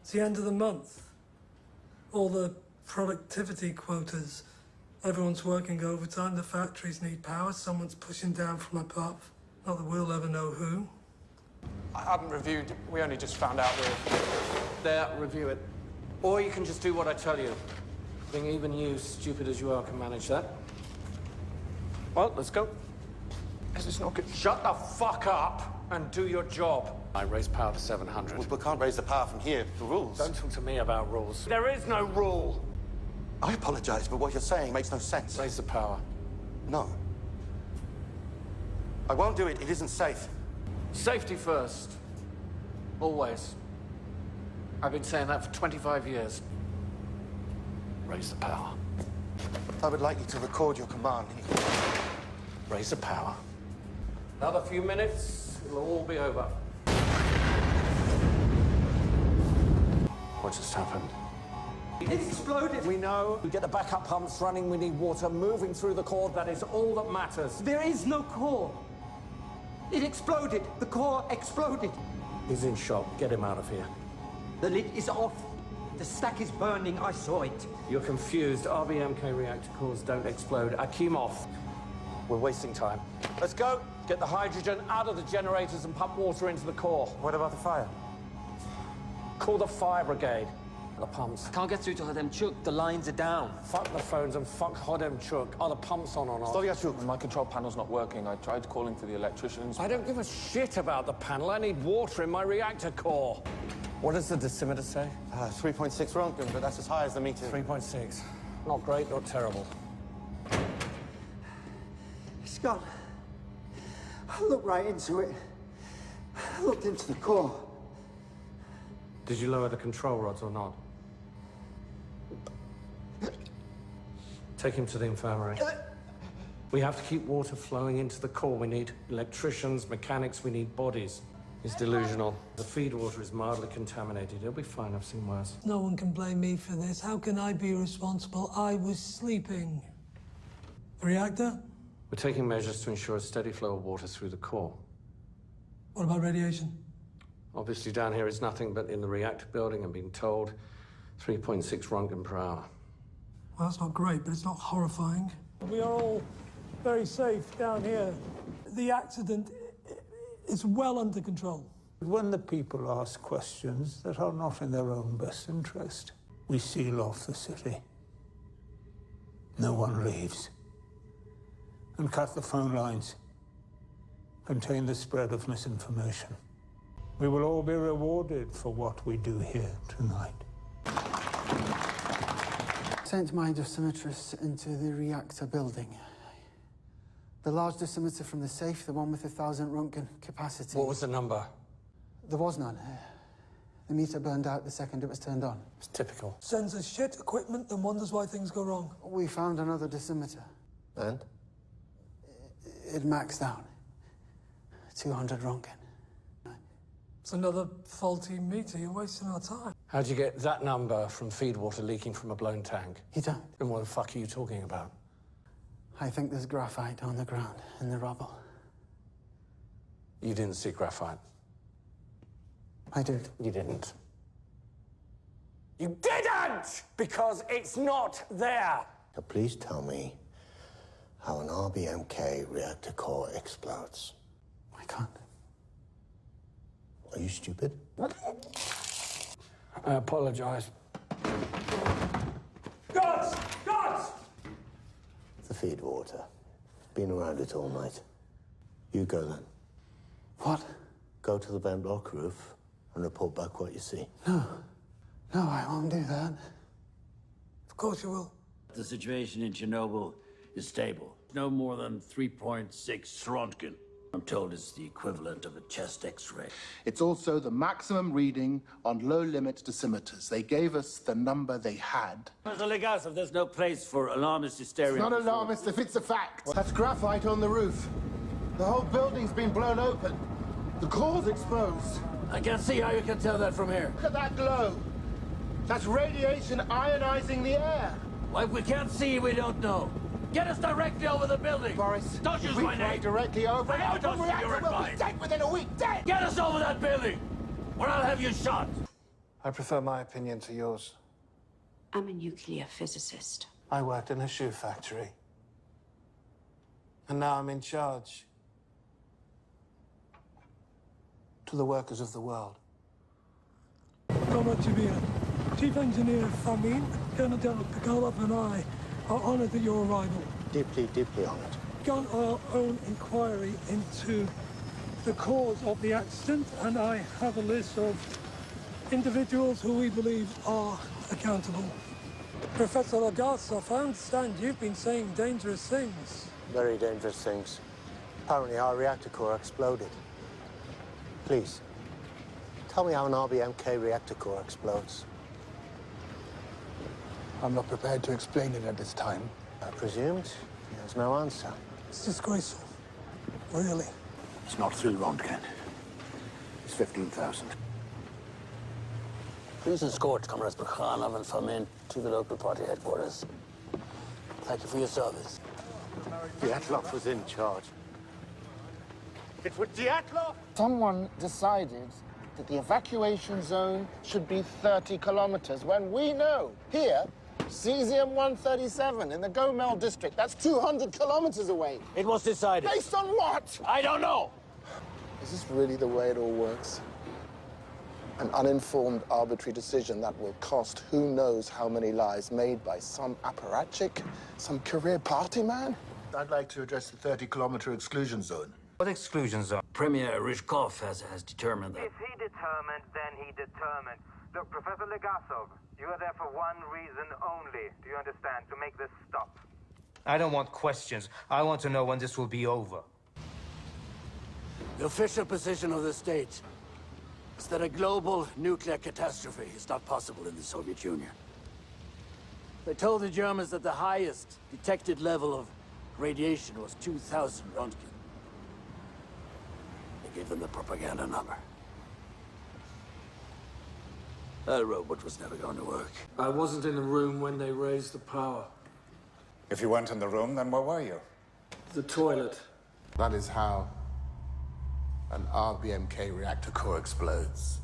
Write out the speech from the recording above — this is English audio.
It's the end of the month. All the productivity quotas. Everyone's working overtime, the factories need power, someone's pushing down from above. Not that we'll ever know who. I haven't reviewed, we only just found out we're there. Review it. Or you can just do what I tell you. I think even you, stupid as you are, can manage that. Well, let's go. This is not good. Shut the fuck up and do your job. I raise power to 700. We can't raise the power from here. The rules. Don't talk to me about rules. There is no rule. I apologize, but what you're saying makes no sense. Raise the power. No. I won't do it. It isn't safe. Safety first. Always. I've been saying that for 25 years. Raise the power. I would like you to record your command. Raise the power. Another few minutes, it'll all be over. What just happened? It exploded. We know. We get the backup pumps running. We need water moving through the core. That is all that matters. There is no core. It exploded. The core exploded. He's in shock. Get him out of here. The lid is off. The stack is burning. I saw it. You're confused. RBMK reactor cores don't explode. Akimov. We're wasting time. Let's go. Get the hydrogen out of the generators and pump water into the core. What about the fire? Call the fire brigade. The pumps. Can't get through to Hodemchuk. The lines are down. Fuck the phones and fuck Hodemchuk. Are the pumps on or not? Stolyachuk. My control panel's not working. I tried calling for the electricians. I don't give a shit about the panel. I need water in my reactor core. What does the dosimeter say? 3.6 Roentgen, but that's as high as the meter. 3.6. Not great, not terrible. It's gone. I looked right into it. I looked into the core. Did you lower the control rods or not? Take him to the infirmary. We have to keep water flowing into the core. We need electricians, mechanics, we need bodies. He's delusional. The feed water is mildly contaminated. He'll be fine, I've seen worse. No one can blame me for this. How can I be responsible? I was sleeping. The reactor? We're taking measures to ensure a steady flow of water through the core. What about radiation? Obviously down here it's nothing, but in the reactor building, I'm being told, 3.6 Roentgen per hour. Well, that's not great, but it's not horrifying. We are all very safe down here. The accident is well under control. When the people ask questions that are not in their own best interest, we seal off the city. No one leaves. And cut the phone lines. Contain the spread of misinformation. We will all be rewarded for what we do here tonight. Sent my dosimetrist into the reactor building. The large dosimeter from the safe, the one with 1,000 Roentgen capacity. What was the number? There was none. The meter burned out the second it was turned on. It's typical. Sends us shit equipment and wonders why things go wrong. We found another dosimeter. And? It maxed out. 200 Roentgen. It's another faulty meter. You're wasting our time. How'd you get that number from feed water leaking from a blown tank? You don't? And what the fuck are you talking about? I think there's graphite on the ground in the rubble. You didn't see graphite. I did. You didn't. You didn't! Because it's not there! Now please tell me how an RBMK reactor core explodes. I can't. Are you stupid? I apologize. Guards! Guards! The feed water. Been around it all night. You go then. What? Go to the vent block roof and report back what you see. No. No, I won't do that. Of course you will. The situation in Chernobyl is stable. No more than 3.6 Roentgen. I'm told it's the equivalent of a chest X-ray. It's also the maximum reading on low-limit dosimeters. They gave us the number they had. Mr. Legasov, there's no place for alarmist hysteria. It's not alarmist if it's a fact. That's graphite on the roof. The whole building's been blown open. The core's exposed. I can't see how you can tell that from here. Look at that glow. That's radiation ionizing the air. Well, if we can't see, we don't know. Get us directly over the building. Boris, don't use my name. Directly over. I know, don't see your we'll advice. be dead within a week. Dead. Get us over that building, or I'll have you shot. I prefer my opinion to yours. I'm a nuclear physicist. I worked in a shoe factory. And now I'm in charge. To the workers of the world. Comrade Jabir, Chief Engineer Famin, Colonel Pigalov and I are honoured at your arrival. Deeply, deeply honoured. Begun our own inquiry into the cause of the accident, and I have a list of individuals who we believe are accountable. Professor Legasov, I understand you've been saying dangerous things. Very dangerous things. Apparently our reactor core exploded. Please, tell me how an RBMK reactor core explodes. I'm not prepared to explain it at this time. I presumed there's no answer. It's disgraceful. Really. It's not 3 roentgen. It's 15,000. Please escort Comrades Bukhanov and Famin to the local party headquarters. Thank you for your service. Dyatlov was in charge. It was Dyatlov! Someone decided that the evacuation zone should be 30 kilometers, when we know here, Cesium-137 in the Gomel district, that's 200 kilometers away. It was decided. Based on what? I don't know. Is this really the way it all works? An uninformed, arbitrary decision that will cost who knows how many lives, made by some apparatchik, some career party man? I'd like to address the 30-kilometer exclusion zone. What exclusion zone? Premier Ryzhkov has determined that. If he determined, then he determined. Look, Professor Legasov, you are there for one reason only. Do you understand? To make this stop. I don't want questions. I want to know when this will be over. The official position of the state is that a global nuclear catastrophe is not possible in the Soviet Union. They told the Germans that the highest detected level of radiation was 2,000 roentgen. They gave them the propaganda number. That robot was never going to work. I wasn't in the room when they raised the power. If you weren't in the room, then where were you? The toilet. That is how an RBMK reactor core explodes.